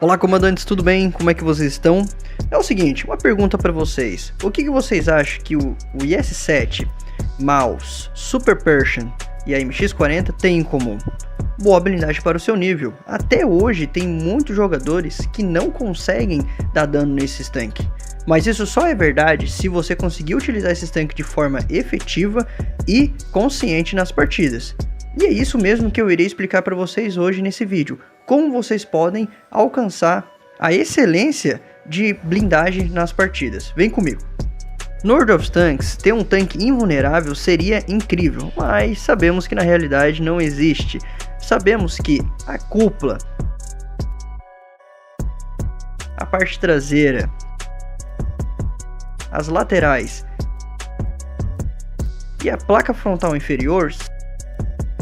Olá, comandantes, tudo bem? Como é que vocês estão? É o seguinte, uma pergunta para vocês. O que vocês acham que o IS-7, Mouse, Super Persian e a MX-40 têm em comum? Boa blindagem para o seu nível. Até hoje tem muitos jogadores que não conseguem dar dano nesses tanques. Mas isso só é verdade se você conseguir utilizar esses tanques de forma efetiva e consciente nas partidas. E é isso mesmo que eu irei explicar para vocês hoje nesse vídeo. Como vocês podem alcançar a excelência de blindagem nas partidas. Vem comigo. No World of Tanks, ter um tanque invulnerável seria incrível, mas sabemos que na realidade não existe. Sabemos que a cúpula, a parte traseira, as laterais e a placa frontal inferior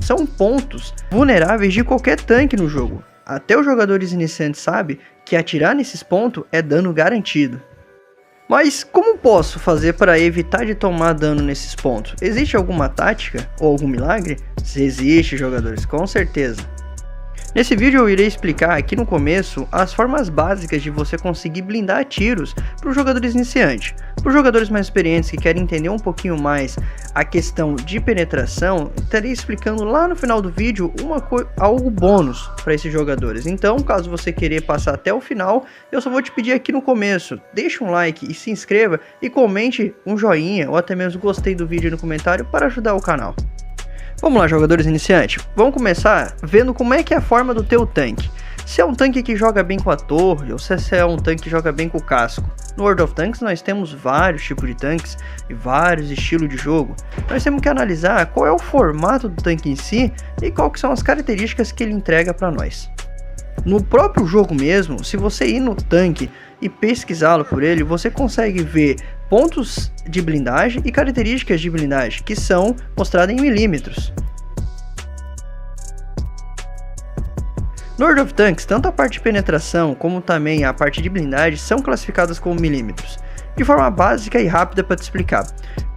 são pontos vulneráveis de qualquer tanque no jogo. Até os jogadores iniciantes sabem que atirar nesses pontos é dano garantido. Mas como posso fazer para evitar de tomar dano nesses pontos? Existe alguma tática ou algum milagre? Se existe, jogadores, com certeza. Nesse vídeo eu irei explicar aqui no começo as formas básicas de você conseguir blindar tiros para os jogadores iniciantes. Para os jogadores mais experientes que querem entender um pouquinho mais a questão de penetração, estarei explicando lá no final do vídeo algo bônus para esses jogadores. Então, caso você querer passar até o final, eu só vou te pedir aqui no começo, deixa um like e se inscreva e comente um joinha ou até mesmo gostei do vídeo no comentário para ajudar o canal. Vamos lá, jogadores iniciantes, vamos começar vendo como é que é a forma do teu tanque. Se é um tanque que joga bem com a torre ou se é um tanque que joga bem com o casco. No World of Tanks nós temos vários tipos de tanques e vários estilos de jogo. Nós temos que analisar qual é o formato do tanque em si e quais que são as características que ele entrega para nós. No próprio jogo mesmo, se você ir no tanque e pesquisá-lo por ele, você consegue ver pontos de blindagem e características de blindagem que são mostradas em milímetros. No World of Tanks, tanto a parte de penetração como também a parte de blindagem são classificadas como milímetros. De forma básica e rápida para te explicar,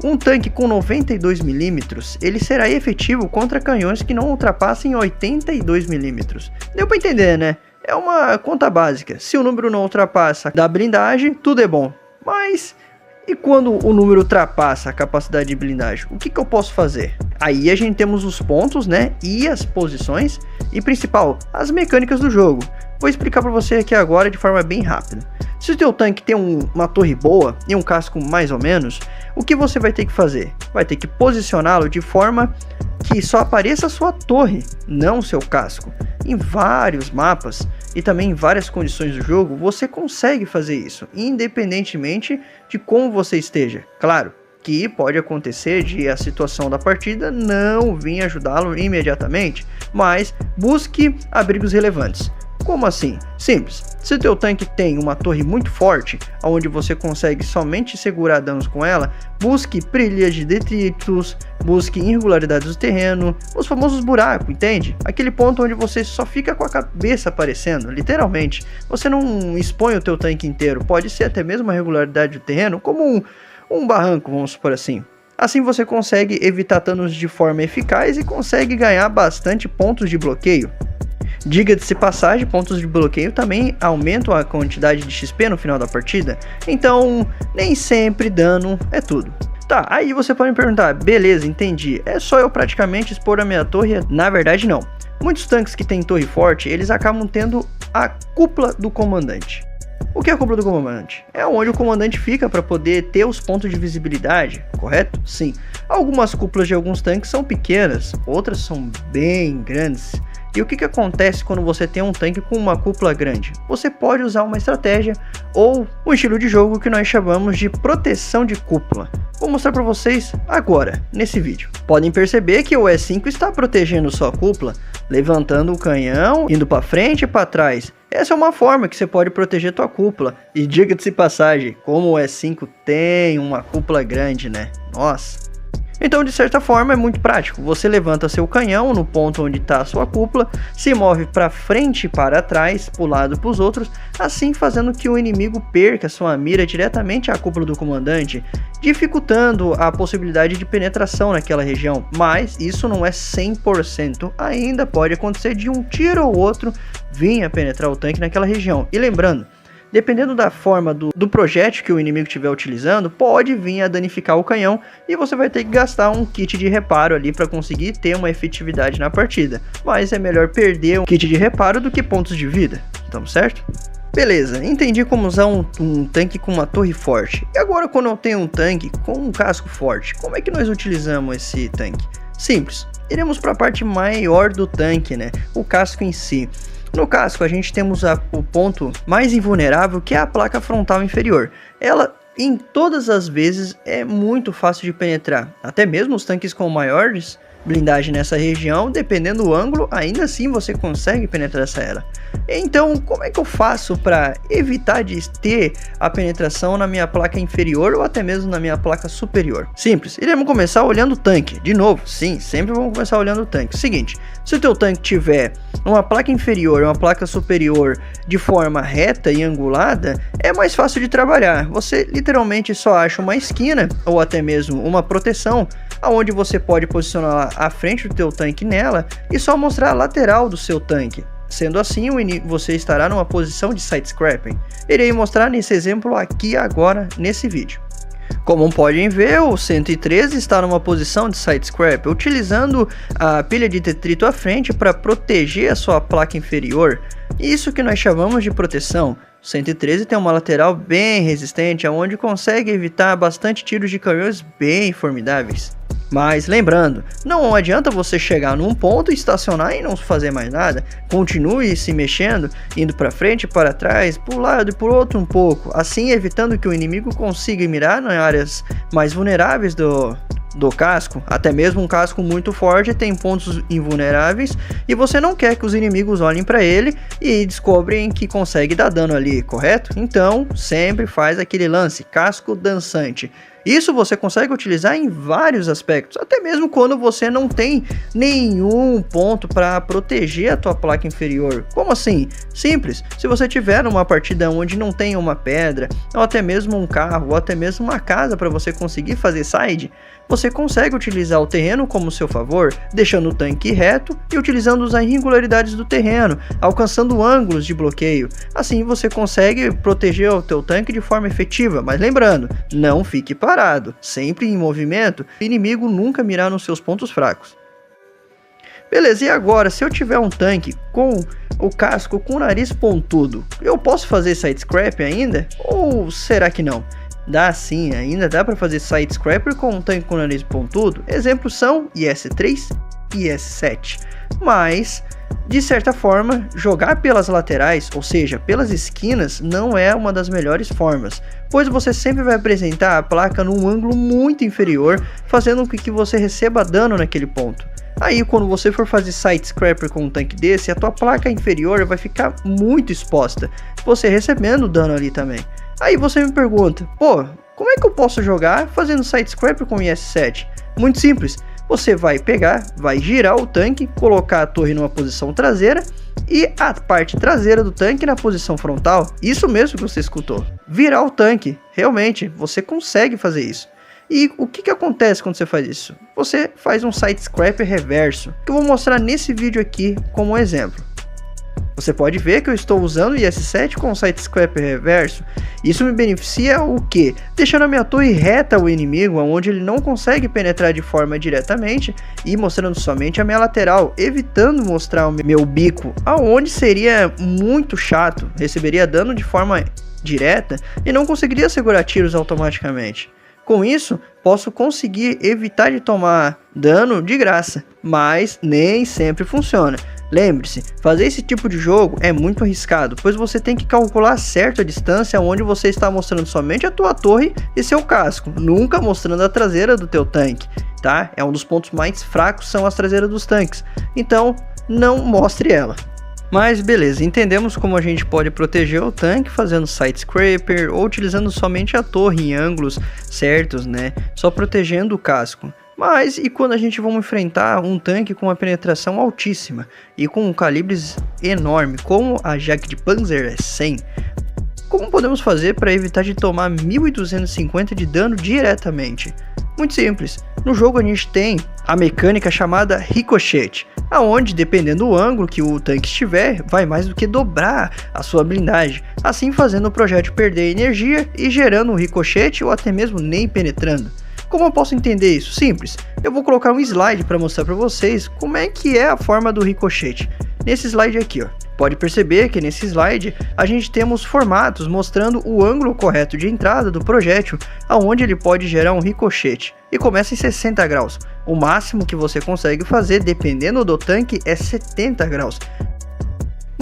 um tanque com 92 milímetros ele será efetivo contra canhões que não ultrapassem 82 milímetros. Deu para entender, né? É uma conta básica. Se o número não ultrapassa da blindagem, tudo é bom. Mas e quando o número ultrapassa a capacidade de blindagem? O que eu posso fazer? Aí a gente temos os pontos, né? E as posições. E principal, as mecânicas do jogo. Vou explicar para você aqui agora de forma bem rápida. Se o teu tanque tem uma torre boa e um casco mais ou menos, o que você vai ter que fazer? Vai ter que posicioná-lo de forma que só apareça a sua torre, não o seu casco. Em vários mapas e também em várias condições do jogo, você consegue fazer isso, independentemente de como você esteja. Claro que pode acontecer de a situação da partida não vir ajudá-lo imediatamente, mas busque abrigos relevantes. Como assim? Simples. Se o teu tanque tem uma torre muito forte, onde você consegue somente segurar danos com ela, busque trilhas de detritos, busque irregularidades do terreno, os famosos buracos, entende? Aquele ponto onde você só fica com a cabeça aparecendo, literalmente. Você não expõe o teu tanque inteiro, pode ser até mesmo uma irregularidade do terreno, como um barranco, vamos supor assim. Assim você consegue evitar danos de forma eficaz e consegue ganhar bastante pontos de bloqueio. Diga-se passagem, pontos de bloqueio também aumentam a quantidade de XP no final da partida, então nem sempre dano é tudo. Tá, aí você pode me perguntar, beleza, entendi, é só eu praticamente expor a minha torre? Na verdade não. Muitos tanques que têm torre forte, eles acabam tendo a cúpula do comandante. O que é a cúpula do comandante? É onde o comandante fica para poder ter os pontos de visibilidade, correto? Sim. Algumas cúpulas de alguns tanques são pequenas, outras são bem grandes. E o que acontece quando você tem um tanque com uma cúpula grande? Você pode usar uma estratégia ou um estilo de jogo que nós chamamos de proteção de cúpula. Vou mostrar para vocês agora, nesse vídeo. Podem perceber que o E5 está protegendo sua cúpula, levantando o canhão, indo para frente e para trás. Essa é uma forma que você pode proteger tua cúpula. E diga-se passagem, como o E5 tem uma cúpula grande, né? Nossa! Então, de certa forma, é muito prático. Você levanta seu canhão no ponto onde está a sua cúpula, se move para frente e para trás, para o lado e para os outros, assim fazendo que o inimigo perca sua mira diretamente à cúpula do comandante, dificultando a possibilidade de penetração naquela região. Mas isso não é 100%, ainda pode acontecer de um tiro ou outro vir a penetrar o tanque naquela região. E lembrando, dependendo da forma do projétil que o inimigo estiver utilizando, pode vir a danificar o canhão e você vai ter que gastar um kit de reparo ali para conseguir ter uma efetividade na partida. Mas é melhor perder um kit de reparo do que pontos de vida, estamos certo? Beleza, entendi como usar um tanque com uma torre forte. E agora quando eu tenho um tanque com um casco forte, como é que nós utilizamos esse tanque? Simples, iremos para a parte maior do tanque, né? O casco em si. No casco, a gente temos o ponto mais invulnerável, que é a placa frontal inferior. Ela, em todas as vezes, é muito fácil de penetrar. Até mesmo os tanques com maiores blindagem nessa região, dependendo do ângulo, ainda assim você consegue penetrar ela. Então, como é que eu faço para evitar de ter a penetração na minha placa inferior ou até mesmo na minha placa superior? Simples, iremos começar olhando o tanque. De novo, sim, sempre vamos começar olhando o tanque. Seguinte, se o teu tanque tiver uma placa inferior e uma placa superior de forma reta e angulada, é mais fácil de trabalhar. Você literalmente só acha uma esquina ou até mesmo uma proteção, aonde você pode posicionar a frente do teu tanque nela e só mostrar a lateral do seu tanque. Sendo assim, você estará numa posição de side scrapping. Irei mostrar nesse exemplo aqui agora nesse vídeo. Como podem ver, o 113 está numa posição de side scrap, utilizando a pilha de detrito à frente para proteger a sua placa inferior. Isso que nós chamamos de proteção. O 113 tem uma lateral bem resistente, onde consegue evitar bastante tiros de canhões bem formidáveis. Mas lembrando, não adianta você chegar num ponto, estacionar e não fazer mais nada. Continue se mexendo, indo para frente, para trás, para um lado e para o outro um pouco, assim evitando que o inimigo consiga mirar em áreas mais vulneráveis do casco. Até mesmo um casco muito forte tem pontos invulneráveis e você não quer que os inimigos olhem para ele e descobrem que consegue dar dano ali, correto? Então sempre faz aquele lance, casco dançante. Isso você consegue utilizar em vários aspectos, até mesmo quando você não tem nenhum ponto para proteger a tua placa inferior. Como assim? Simples, se você tiver uma partida onde não tem uma pedra, ou até mesmo um carro, ou até mesmo uma casa para você conseguir fazer side, você consegue utilizar o terreno como seu favor, deixando o tanque reto e utilizando as irregularidades do terreno, alcançando ângulos de bloqueio. Assim você consegue proteger o teu tanque de forma efetiva, mas lembrando, não fique parado, sempre em movimento, o inimigo nunca mirar nos seus pontos fracos. Beleza, e agora, se eu tiver um tanque com o casco com o nariz pontudo, eu posso fazer side scrap ainda? Ou será que não? Dá sim, ainda dá para fazer side scrapper com um tanque com nariz pontudo. Exemplos são IS-3 e IS-7. Mas, de certa forma, jogar pelas laterais, ou seja, pelas esquinas, não é uma das melhores formas, pois você sempre vai apresentar a placa num ângulo muito inferior, fazendo com que você receba dano naquele ponto. Aí quando você for fazer side scrapper com um tanque desse, a tua placa inferior vai ficar muito exposta, você recebendo dano ali também. Aí você me pergunta, pô, como é que eu posso jogar fazendo side scrapper com IS-7? Muito simples, você vai pegar, vai girar o tanque, colocar a torre numa posição traseira e a parte traseira do tanque na posição frontal. Isso mesmo que você escutou, virar o tanque, realmente, você consegue fazer isso. E o que acontece quando você faz isso? Você faz um side scrapper reverso, que eu vou mostrar nesse vídeo aqui como exemplo. Você pode ver que eu estou usando o IS-7 com o side scrapper reverso. Isso me beneficia o quê? Deixando a minha torre reta ao inimigo, onde ele não consegue penetrar de forma diretamente e mostrando somente a minha lateral, evitando mostrar o meu bico, aonde seria muito chato, receberia dano de forma direta e não conseguiria segurar tiros automaticamente. Com isso, posso conseguir evitar de tomar dano de graça, mas nem sempre funciona. Lembre-se, fazer esse tipo de jogo é muito arriscado, pois você tem que calcular certo a distância onde você está mostrando somente a tua torre e seu casco, nunca mostrando a traseira do teu tanque, tá? É um dos pontos mais fracos, são as traseiras dos tanques, então não mostre ela. Mas beleza, entendemos como a gente pode proteger o tanque fazendo side scraper ou utilizando somente a torre em ângulos certos, né? Só protegendo o casco. Mas e quando a gente vai enfrentar um tanque com uma penetração altíssima e com calibres enorme, como a Jagdpanzer 100? Como podemos fazer para evitar de tomar 1250 de dano diretamente? Muito simples, no jogo a gente tem a mecânica chamada ricochete, aonde dependendo do ângulo que o tanque estiver, vai mais do que dobrar a sua blindagem, assim fazendo o projétil perder energia e gerando um ricochete ou até mesmo nem penetrando. Como eu posso entender isso? Simples, eu vou colocar um slide para mostrar para vocês como é que é a forma do ricochete. Nesse slide aqui, ó, pode perceber que nesse slide a gente temos formatos mostrando o ângulo correto de entrada do projétil, aonde ele pode gerar um ricochete, e começa em 60 graus. O máximo que você consegue fazer, dependendo do tanque, é 70 graus.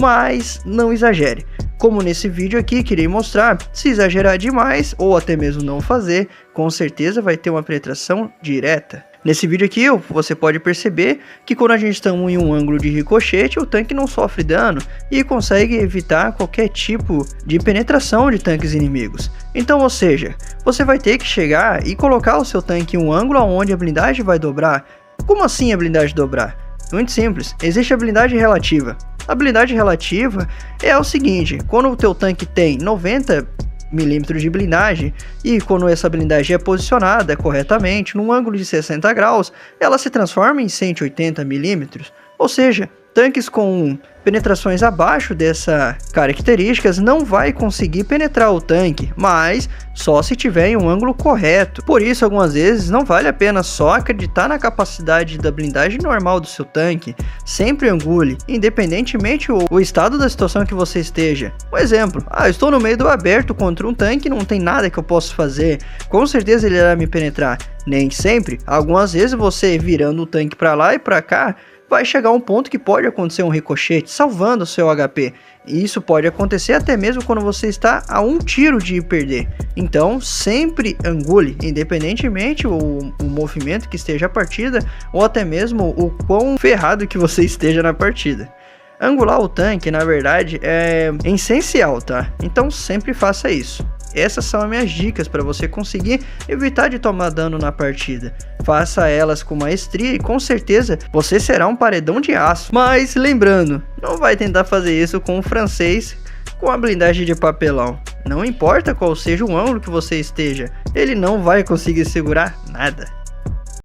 Mas não exagere. Como nesse vídeo aqui queria mostrar, se exagerar demais ou até mesmo não fazer, com certeza vai ter uma penetração direta. Nesse vídeo aqui você pode perceber que quando a gente está em um ângulo de ricochete, o tanque não sofre dano e consegue evitar qualquer tipo de penetração de tanques inimigos. Então, ou seja, você vai ter que chegar e colocar o seu tanque em um ângulo onde a blindagem vai dobrar. Como assim a blindagem dobrar? Muito simples, existe a blindagem relativa. A blindagem relativa é o seguinte: quando o teu tanque tem 90 milímetros de blindagem e quando essa blindagem é posicionada corretamente num ângulo de 60 graus, ela se transforma em 180 milímetros. Ou seja, tanques com penetrações abaixo dessa características não vai conseguir penetrar o tanque, mas só se tiver em um ângulo correto. Por isso, algumas vezes não vale a pena só acreditar na capacidade da blindagem normal do seu tanque. Sempre angule, independentemente o estado da situação que você esteja. Um exemplo, estou no meio do aberto contra um tanque, não tem nada que eu possa fazer, com certeza ele irá me penetrar. Nem sempre, algumas vezes você virando o tanque para lá e para cá, vai chegar um ponto que pode acontecer um ricochete, salvando o seu HP. E isso pode acontecer até mesmo quando você está a um tiro de perder. Então, sempre angule, independentemente o movimento que esteja a partida, ou até mesmo o quão ferrado que você esteja na partida. Angular o tanque, na verdade, é essencial, tá? Então, sempre faça isso. Essas são as minhas dicas para você conseguir evitar de tomar dano na partida. Faça elas com maestria e com certeza você será um paredão de aço. Mas lembrando, não vai tentar fazer isso com o francês com a blindagem de papelão. Não importa qual seja o ângulo que você esteja, ele não vai conseguir segurar nada.